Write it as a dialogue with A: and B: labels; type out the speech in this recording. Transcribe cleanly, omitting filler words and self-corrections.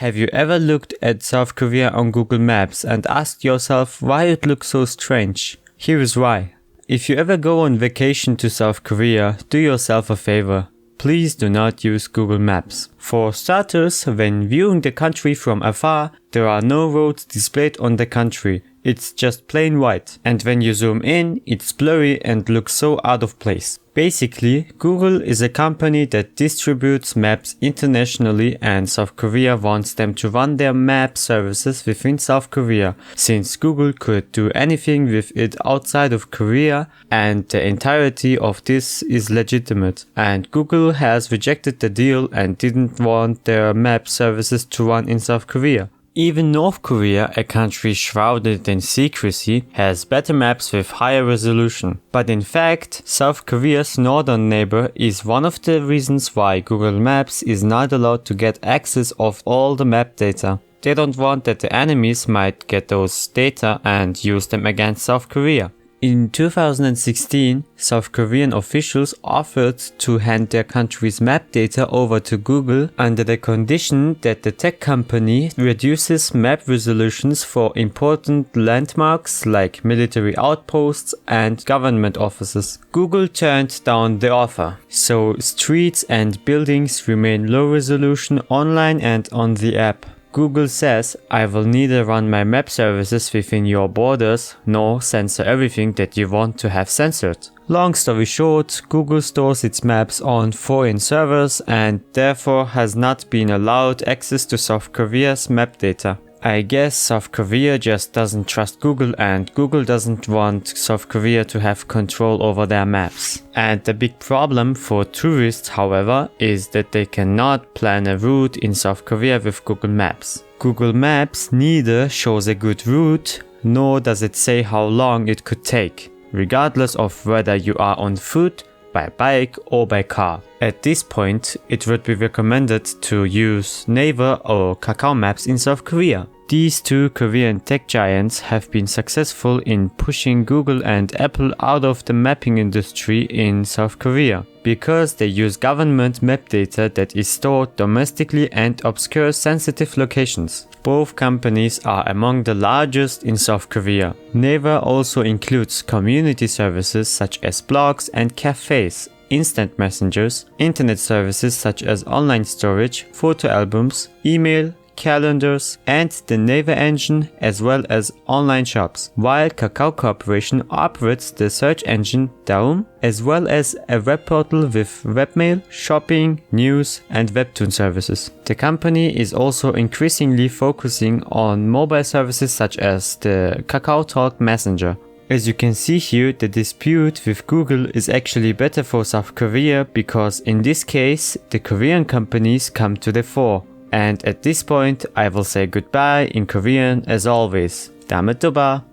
A: Have you ever looked at South Korea on Google Maps and asked yourself why it looks so strange? Here is why. If you ever go on vacation to South Korea, do yourself a favor. Please do not use Google Maps. For starters, when viewing the country from afar, there are no roads displayed on the country. It's just plain white. And when you zoom in, it's blurry and looks so out of place. Basically, Google is a company that distributes maps internationally, and South Korea wants them to run their map services within South Korea, since Google could do anything with it outside of Korea, and the entirety of this is legitimate. And Google has rejected the deal and didn't want their map services to run in South Korea. Even North Korea, a country shrouded in secrecy, has better maps with higher resolution. But in fact, South Korea's northern neighbor is one of the reasons why Google Maps is not allowed to get access of all the map data. They don't want that the enemies might get those data and use them against South Korea. In 2016, South Korean officials offered to hand their country's map data over to Google under the condition that the tech company reduces map resolutions for important landmarks like military outposts and government offices. Google turned down the offer, so streets and buildings remain low resolution online and on the app. Google says, I will neither run my map services within your borders nor censor everything that you want to have censored. Long story short, Google stores its maps on foreign servers and therefore has not been allowed access to South Korea's map data. I guess South Korea just doesn't trust Google, and Google doesn't want South Korea to have control over their maps. And the big problem for tourists, however, is that they cannot plan a route in South Korea with Google Maps. Google Maps neither shows a good route, nor does it say how long it could take, regardless of whether you are on foot, by bike or by car. At this point, it would be recommended to use Naver or Kakao Maps in South Korea. These two Korean tech giants have been successful in pushing Google and Apple out of the mapping industry in South Korea because they use government map data that is stored domestically and obscures sensitive locations. Both companies are among the largest in South Korea. Naver also includes community services such as blogs and cafes, instant messengers, internet services such as online storage, photo albums, email, calendars, and the Naver engine, as well as online shops, while Kakao Corporation operates the search engine Daum, as well as a web portal with webmail, shopping, news, and webtoon services. The company is also increasingly focusing on mobile services such as the Kakao Talk Messenger. As you can see here, the dispute with Google is actually better for South Korea because in this case, the Korean companies come to the fore. And at this point, I will say goodbye in Korean as always. Damet to ba!